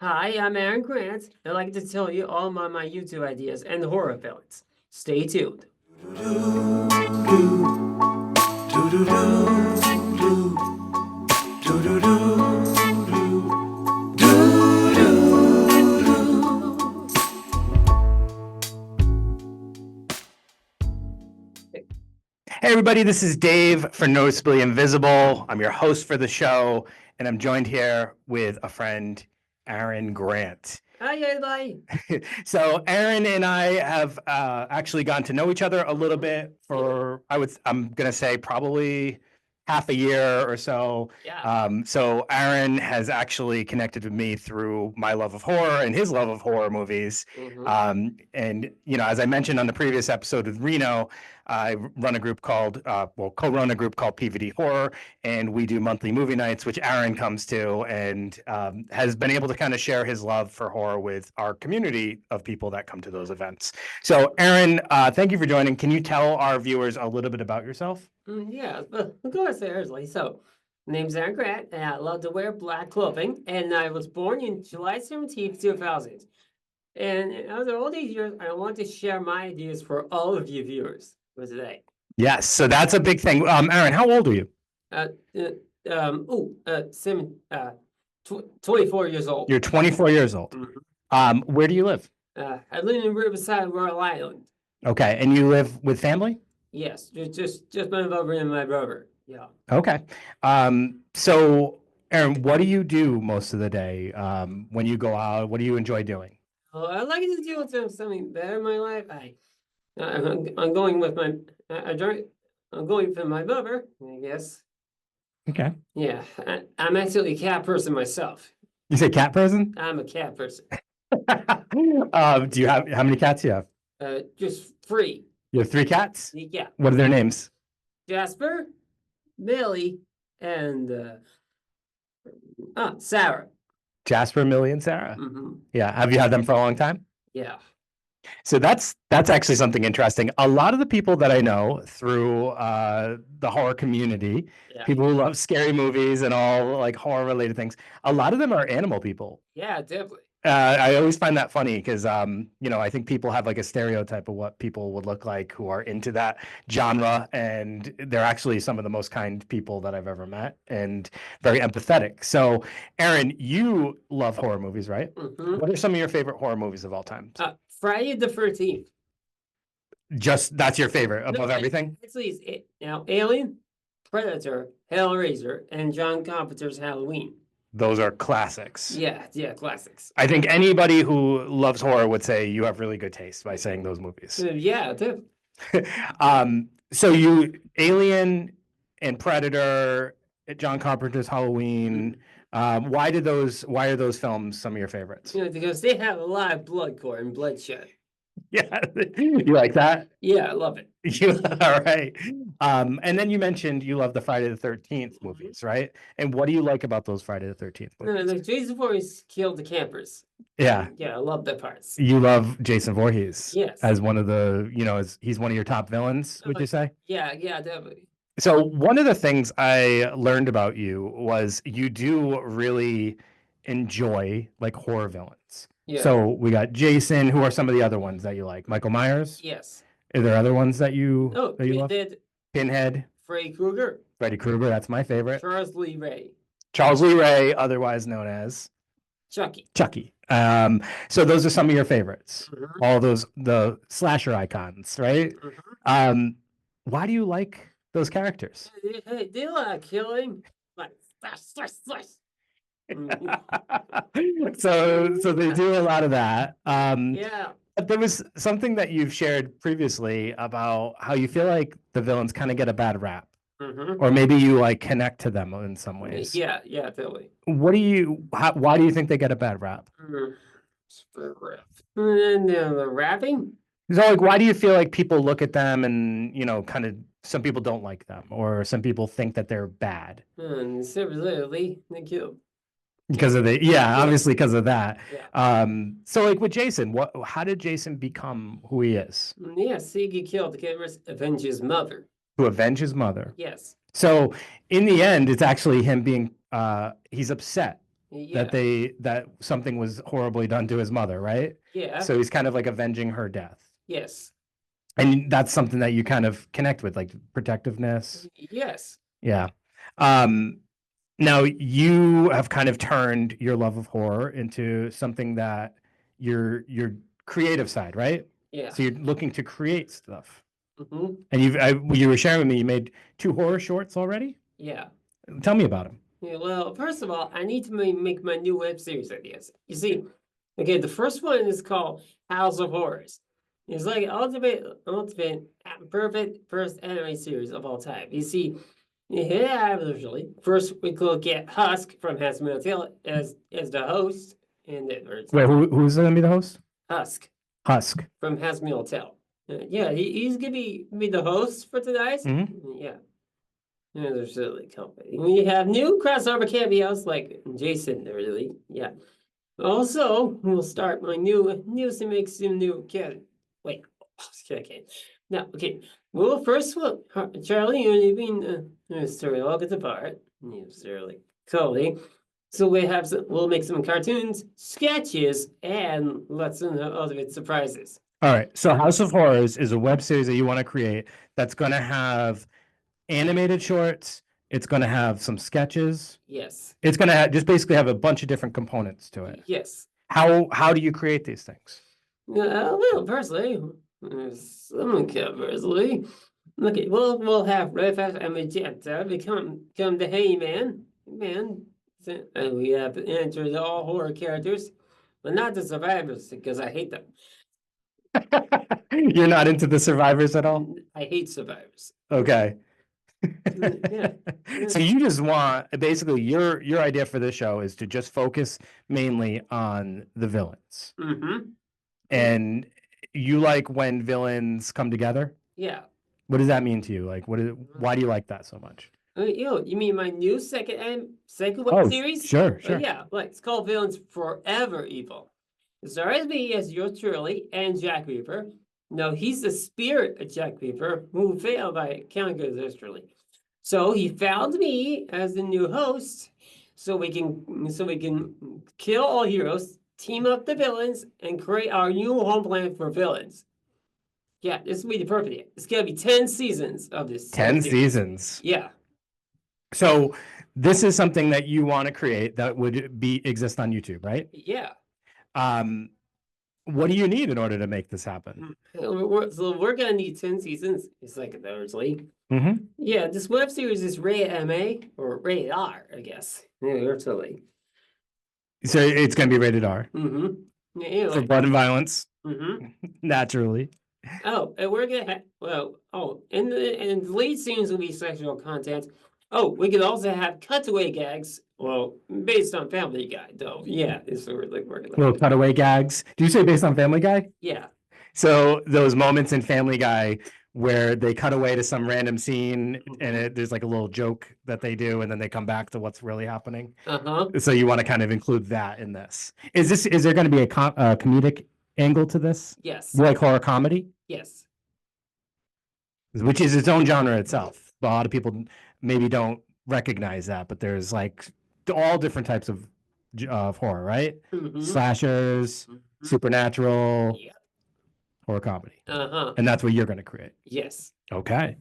Hi, I'm Aaron Grant. I'd like to tell you all my YouTube ideas and horror villains. Stay tuned. Hey, everybody, this is Dave for Noticeably Invisible. I'm your host for the show, and I'm joined here with a friend, Aaron Grant. Hi, everybody. So Aaron and I have actually gotten to know each other a little bit for, I'm going to say probably half a year or so. Yeah. So Aaron has actually connected with me through my love of horror and his love of horror movies. And, as I mentioned on the previous episode with Reno, I run a group called, co-run a group called PVD Horror, and we do monthly movie nights, which Aaron comes to and has been able to kind of share his love for horror with our community of people that come to those events. So Aaron, thank you for joining. Can you tell our viewers a little bit about yourself? Yeah, of course, seriously. So, name's Aaron Grant, and I love to wear black clothing, and I was born in July 17th, 2000. And after all these years, I want to share my ideas for all of you viewers for today. Yes, so that's a big thing. Aaron, how old are you? 24 years old. You're 24 years old. Where do you live? I live in Riverside, Rhode Island. Okay, and you live with family? Yes, just my mother and my brother. Yeah. Okay. So Aaron, what do you do most of the day when you go out? What do you enjoy doing? I like to do something better in my life. I'm going with my I'm going with my mother, I guess. Okay. Yeah, I'm actually a cat person myself. You say cat person? I'm a cat person. Do you have how many cats do you have? Just 3. You have 3 cats? Yeah. What are their names? Jasper, Millie, and Sarah. Jasper, Millie, and Sarah. Mm-hmm. Yeah. Have you had them for a long time? Yeah. So that's actually something interesting. A lot of the people that I know through the horror community, people who love scary movies and all like horror related things, a lot of them are animal people. Yeah, definitely. I always find that funny because, I think people have like a stereotype of what people would look like who are into that genre. And they're actually some of the most kind people that I've ever met and very empathetic. So, Aaron, you love horror movies, right? Mm-hmm. What are some of your favorite horror movies of all time? Friday the 13th. Just that's your favorite above everything? Actually, Alien, Predator, Hellraiser, and John Carpenter's Halloween. Those are classics. Yeah, classics. I think anybody who loves horror would say you have really good taste by saying those movies. Yeah, definitely. So you Alien and Predator, John Carpenter's Halloween. Why are those films some of your favorites? Because they have a lot of blood gore and bloodshed. Yeah, you like that? Yeah, I love it. All right. And then you mentioned you love the Friday the 13th movies, right? And what do you like about those Friday the 13th movies? The Jason Voorhees killed the campers. Yeah. Yeah, I love that parts. You love Jason Voorhees. Yes. As one of the, he's one of your top villains, would you say? Yeah, definitely. So one of the things I learned about you was you do really enjoy like horror villains. Yeah. So we got Jason. Who are some of the other ones that you like? Michael Myers? Yes. Are there other ones that you love? Pinhead. Freddy Krueger. Freddy Krueger, that's my favorite. Charles Lee Ray. Charles Lee Ray, otherwise known as Chucky. So those are some of your favorites. Mm-hmm. All the slasher icons, right? Mm-hmm. Why do you like those characters? They like killing, like slash. So they do a lot of that. Yeah. But there was something that you've shared previously about how you feel like the villains kind of get a bad rap. Mm-hmm. Or maybe you like connect to them in some ways. Yeah, totally. Why do you think they get a bad rap? And the rapping? So like, why do you feel like people look at them and, kind of, some people don't like them or some people think that they're bad? Similarly, they kill. Because of obviously because of that. Yeah. So like with Jason, how did Jason become who he is? Yes, he killed the cameras, avenge his mother. To avenge his mother? Yes. So in the end, it's actually him being, he's upset Yeah. that something was horribly done to his mother, right? Yeah. So he's kind of like avenging her death. Yes. And that's something that you kind of connect with, like protectiveness. Yes. Yeah. Now you have kind of turned your love of horror into something that your creative side, right? Yeah. So you're looking to create stuff. Mm-hmm. And you were sharing with me, you made 2 horror shorts already? Yeah. Tell me about them. Yeah. Well, first of all, I need to make my new web series ideas. You see, okay, the first one is called House of Horrors. It's like ultimate, perfect first anime series of all time. You see, yeah, usually first we could get Husk from Hasmel Tail as the host, and then or Wait, who's going to be the host? Husk Husk. from Hasmel Tail. Yeah, he's gonna be the host for tonight. Yeah. Yeah, they're silly company. We have new crossover cameos like Jason, really. Yeah. Also, we'll start my new to make some new kid. Wait, okay. No, okay. Well, first, Charlie, you've been story all get apart. Necessarily, Cody. So we'll make some cartoons, sketches, and lots of other surprises. All right. So House of Horrors is a web series that you want to create that's going to have animated shorts. It's going to have some sketches. Yes. It's going to just basically have a bunch of different components to it. Yes. How do you create these things? Well, personally, personally, okay, we'll have Redfast and Magenta become the Heyman, man, and we have entered all horror characters, but not the survivors because I hate them. You're not into the survivors at all? I hate survivors. Okay. Yeah. So you just want basically your idea for this show is to just focus mainly on the villains. Mm-hmm. And you like when villains come together? Yeah. What does that mean to you? Like, why do you like that so much? You mean my new second web series? Sure, sure. Yeah, like it's called Villains Forever Evil. It stars me as yours truly and Jack Reaper. No, he's the spirit of Jack Reaper who failed by counting his history. So he found me as the new host, so we can kill all heroes, team up the villains, and create our new homeland for villains. Yeah, this will be the perfect. It's gonna be 10 seasons of this. 10 seasons. Yeah. So this is something that you want to create that would exist on YouTube, right? Yeah. What do you need in order to make this happen? We're gonna need 10 seasons. It's like largely. Mm-hmm. Yeah, this web series is rated MA or rated R, I guess. Yeah, virtually. So it's going to be rated R. Mm-hmm. Yeah, for blood and violence. Mm-hmm. Naturally. Oh, and we're gonna and the lead scenes will be sexual content. Oh, we could also have cutaway gags. Well, based on Family Guy, though. Yeah, it's sort of like working. Little cutaway gags. Do you say based on Family Guy? Yeah. So those moments in Family Guy where they cut away to some random scene and there's like a little joke that they do and then they come back to what's really happening. So you want to kind of include that in this. Is there going to be a comedic angle to this? Yes. Like horror comedy? Yes. Which is its own genre itself. A lot of people maybe don't recognize that, but there's like all different types of horror, right? Slashers, supernatural, horror comedy. And that's what you're going to create. Yes. Okay.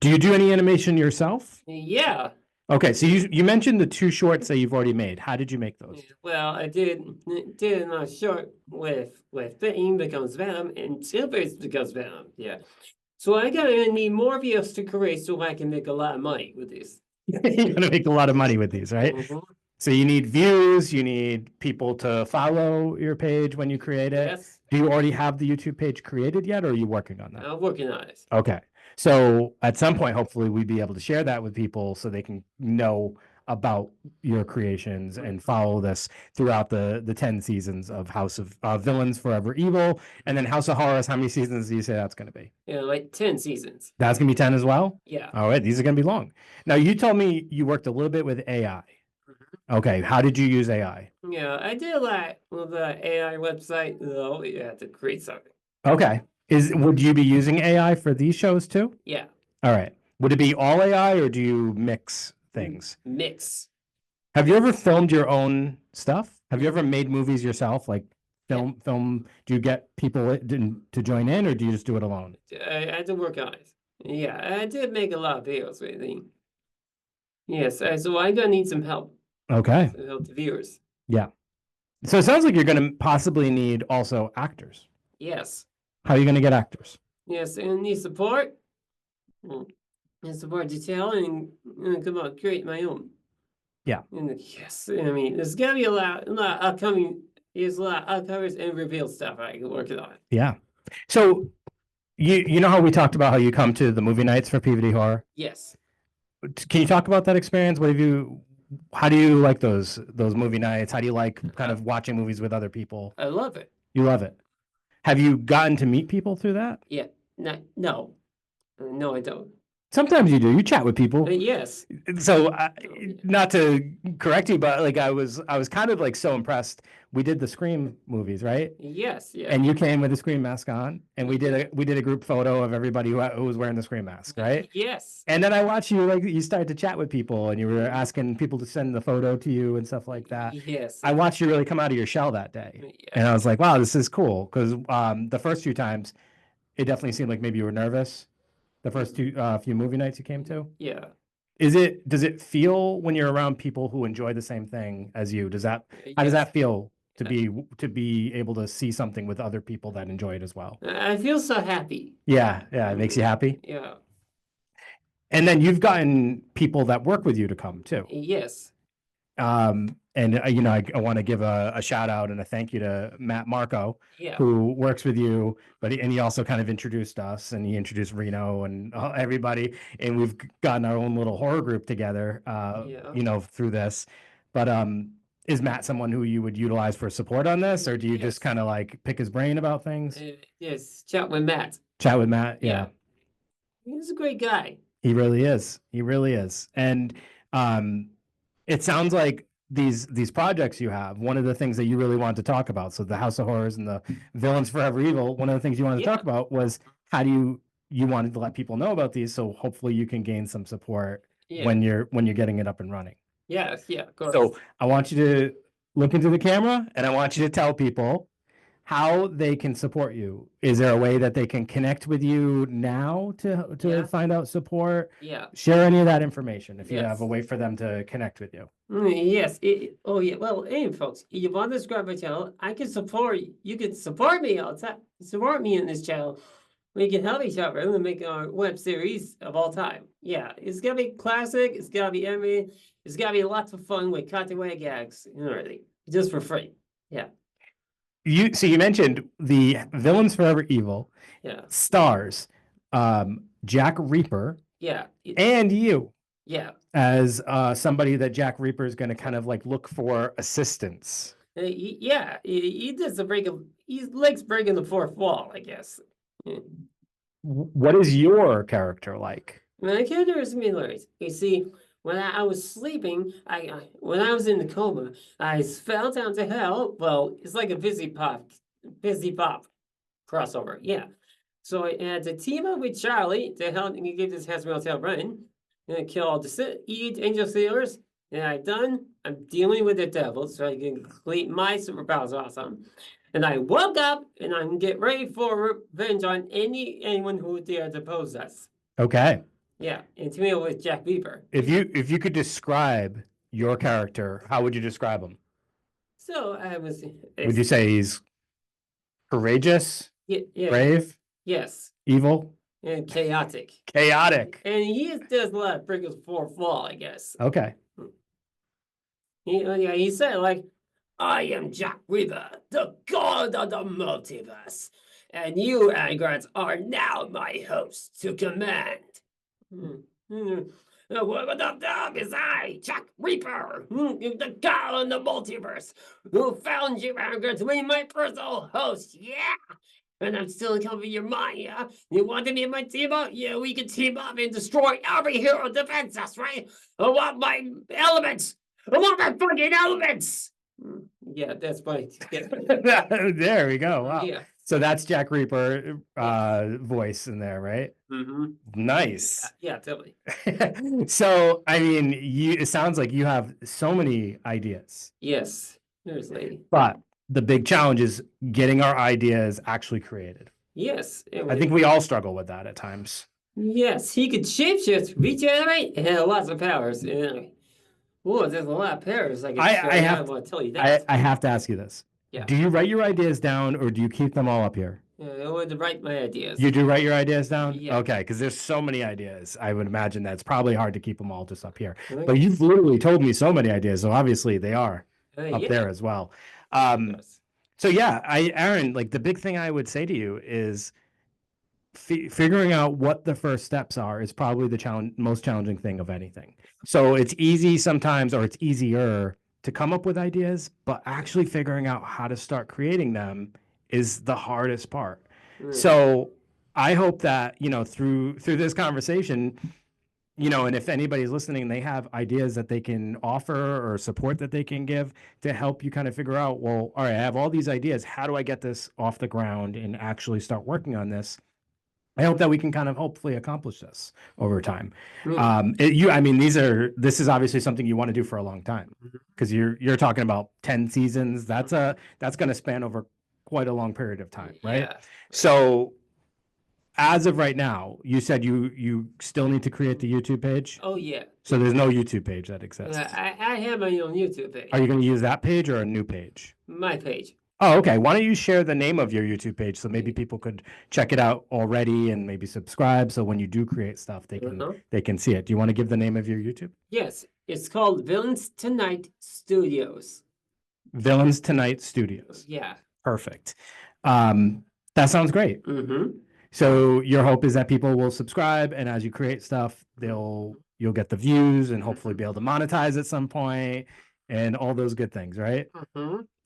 Do you do any animation yourself? Yeah. Okay, so you mentioned the 2 shorts that you've already made. How did you make those? Well, I did a short with Bane becomes Venom and Two-Face becomes Venom. Yeah. So I'm gonna need more videos to create so I can make a lot of money with this. You're gonna make a lot of money with these, right? So you need views, you need people to follow your page when you create it. Yes. Do you already have the YouTube page created yet, or are you working on that? I'm working on it. Okay. So at some point, hopefully we'd be able to share that with people so they can know about your creations and follow this throughout the 10 seasons of House of Villains Forever Evil. And then House of Horrors, how many seasons do you say that's going to be? Yeah, like 10 seasons. That's going to be 10 as well? Yeah. All right. These are going to be long. Now, you told me you worked a little bit with AI. Okay. How did you use AI? Yeah, I did a lot with the AI website, though. You have to create something. Okay. Would you be using AI for these shows too? Yeah. All right. Would it be all AI or do you mix things? Mix. Have you ever filmed your own stuff? Have you ever made movies yourself? Like film, do you get people to join in, or do you just do it alone? I had to work on it. Yeah, I did make a lot of videos lately. Yes, so I'm gonna need some help. Okay. To help the viewers. Yeah. So it sounds like you're going to possibly need also actors. Yes. How are you going to get actors? Yes, and need support. And support detail and come on, create my own. Yeah. And yes, I mean, there's gonna be a lot upcoming. There's a lot of upcomers and revealed stuff I can work on. Yeah. So you know how we talked about how you come to the movie nights for PVD Horror? Yes. Can you talk about that experience? How do you like those movie nights? How do you like kind of watching movies with other people? I love it. You love it. Have you gotten to meet people through that? Yeah. No, I don't. Sometimes you do. You chat with people. Yes. So, not to correct you, but like I was kind of like so impressed. We did the Scream movies, right? Yes. Yeah. And you came with the Scream mask on, and we did a group photo of everybody who was wearing the Scream mask, right? Yes. And then I watched you, like, you started to chat with people, and you were asking people to send the photo to you and stuff like that. Yes. I watched you really come out of your shell that day, Yeah. and I was like, wow, this is cool. Because the first few times, it definitely seemed like maybe you were nervous. The first few movie nights you came to. Yeah. Does it feel when you're around people who enjoy the same thing as you? How does that feel to be able to see something with other people that enjoy it as well? I feel so happy. Yeah, it makes you happy. Yeah. And then you've gotten people that work with you to come too. Yes. And I want to give a shout out and a thank you to Matt Marco, Yeah. who works with you, and he also kind of introduced us, and he introduced Reno and everybody, and we've gotten our own little horror group together, through this. But is Matt someone who you would utilize for support on this, or do you just kind of like pick his brain about things? Yes, chat with Matt. Chat with Matt, yeah. He's a great guy. He really is. He really is. And it sounds like these projects you have, one of the things that you really wanted to talk about, so the House of Horrors and the Villains Forever Evil, one of the things you wanted to talk about was how do you wanted to let people know about these, so hopefully you can gain some support when you're getting it up and running. Yes, yeah, of course. So I want you to look into the camera, and I want you to tell people how they can support you. Is there a way that they can connect with you now to find out support? Yeah. Share any of that information if you have a way for them to connect with you. Yes. Well, hey, folks, if you want to subscribe my channel, I can support you. You can support me all the time. Support me in this channel. We can help each other and make our web series of all time. Yeah, it's gonna be classic. It's gonna be everything. It's gonna be lots of fun with cutaway gags and everything, just for free. Yeah. You mentioned the Villains Forever Evil. Yeah. Stars Jack Reaper. Yeah. And you. Yeah. As somebody that Jack Reaper is going to kind of like look for assistance. He does the breaking. He likes breaking the fourth wall, I guess. Yeah. What is your character like? My character is hilarious. You see, when I was sleeping, when I was in the coma, I fell down to hell. Well, it's like a busy pop crossover. Yeah. So I had to team up with Charlie to help me get this Hazardous Tail running and kill all the angel sailors. And I'm dealing with the devil, so I can complete my superpowers awesome. And I woke up and I'm get ready for revenge on anyone who dare to oppose us. Okay. Yeah, and to me with Jack Reaper. If you could describe your character, how would you describe him? So would you say he's courageous? Yeah. Brave? Yes. Evil? And chaotic. Chaotic. And he does a lot of breakers fourth wall, I guess. Okay. He said, like, I am Jack Reaper, the god of the multiverse, and you, Angrats, are now my host to command. What up is I, Jack Reaper, the god of the multiverse, who found you, Angrats, to be my personal host, yeah! And I'm still covering your mind, yeah? You want to be my team up? Yeah, we can team up and destroy every hero defends us, right? I want my elements! I want my fucking elements! Yeah, that's right. Yeah. There we go. Wow. Yeah. So that's Jack Reaper voice in there, right? Mm-hmm. Nice. Yeah, totally. So, I mean, it sounds like you have so many ideas, Yes, seriously. but the big challenge is getting our ideas actually created. Yes. I think we all struggle with that at times. Yes, he could shapeshift, regenerate, and had lots of powers. Whoa, there's a lot of powers I could show. I have want to tell you that. I have to ask you this. Yeah. Do you write your ideas down or do you keep them all up here? I wanted to write my ideas. You do write your ideas down? Yeah. Okay, because there's so many ideas. I would imagine that's probably hard to keep them all just up here. Right. But you've literally told me so many ideas, so obviously they are up Yeah. there as well. Yes. So yeah, Aaron, like the big thing I would say to you is figuring out what the first steps are is probably the most challenging thing of anything. So it's easy sometimes, or it's easier to come up with ideas, but actually figuring out how to start creating them is the hardest part. So I hope that, you know, through this conversation, you know, and if anybody's listening, they have ideas that they can offer or support that they can give to help you kind of figure out, well, all right, I have all these ideas. How do I get this off the ground and actually start working on this? I hope that we can kind of hopefully accomplish this over time. I mean, this is obviously something you want to do for a long time, because you're talking about 10 seasons. That's going to span over quite a long period of time, right? Yeah. So as of right now, you said you still need to create the YouTube page. Oh yeah. So there's no YouTube page that exists. I have my own YouTube page. Are you going to use that page or a new page? My page. Oh, okay. Why don't you share the name of your YouTube page so maybe people could check it out already and maybe subscribe, so when you do create stuff, they can see it. Do you want to give the name of your YouTube? Yes, it's called Villains Tonight Studios. Villains Tonight Studios. Yeah. Perfect. That sounds great. So your hope is that people will subscribe, and as you create stuff, you'll get the views and hopefully be able to monetize at some point and all those good things, right?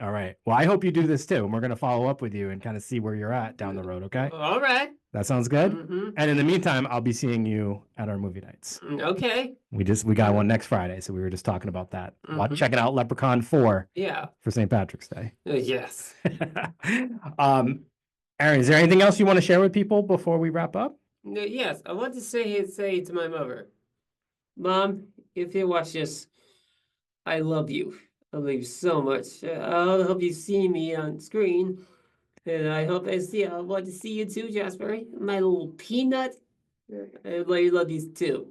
All right. Well, I hope you do this too, and we're going to follow up with you and kind of see where you're at down the road. Okay. All right. That sounds good. And in the meantime, I'll be seeing you at our movie nights. Okay. We got one next Friday, so we were just talking about that. Checking out Leprechaun 4. Yeah. For St. Patrick's Day. Yes. Aaron, is there anything else you want to share with people before we wrap up? Yes, I want to say to my mother, Mom, if you watch this, I love you. I love you so much. I hope you see me on screen. And I hope I want to see you too, Jasper. My little peanut. I love you too.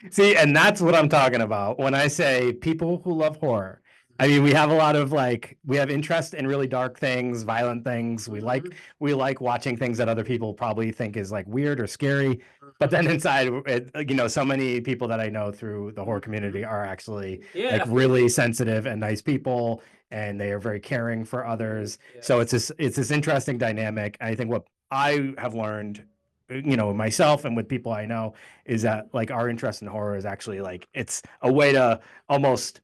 See, and that's what I'm talking about when I say people who love horror. I mean, we have a lot of we have interest in really dark things, violent things. We like watching things that other people probably think is like weird or scary. But then inside, you know, so many people that I know through the horror community are actually like really sensitive and nice people, and they are very caring for others. So it's this interesting dynamic. I think what I have learned, you know, myself and with people I know, is that like our interest in horror is actually like it's a way to almost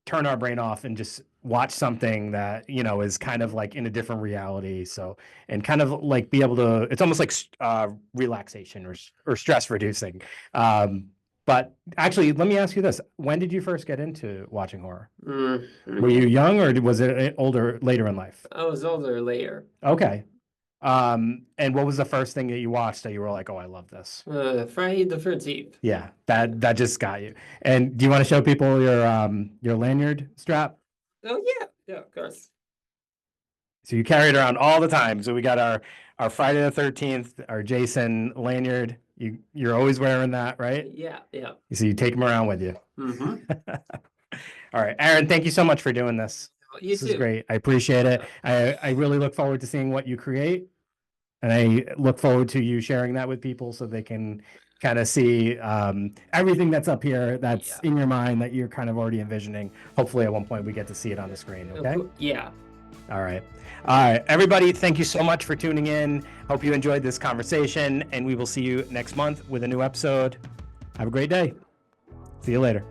turn our brain off and just watch something that, you know, is kind of like in a different reality. So, and kind of like be able to, it's almost like relaxation or stress reducing. But actually, let me ask you this. When did you first get into watching horror? Were you young, or was it later in life? I was older later. Okay. And what was the first thing that you watched that you were like, oh, I love this? Friday the 13th. Yeah, that just got you. And do you want to show people your lanyard strap? Oh yeah, of course. So you carry it around all the time. So we got our Friday the 13th, our Jason lanyard. You're always wearing that, right? Yeah. So you take them around with you. All right, Aaron, thank you so much for doing this. This is great. I appreciate it. I really look forward to seeing what you create, and I look forward to you sharing that with people so they can kind of see everything that's up here that's in your mind that you're kind of already envisioning. Hopefully at one point we get to see it on the screen. Okay. Yeah. All right, everybody, thank you so much for tuning in. Hope you enjoyed this conversation, and we will see you next month with a new episode. Have a great day. See you later.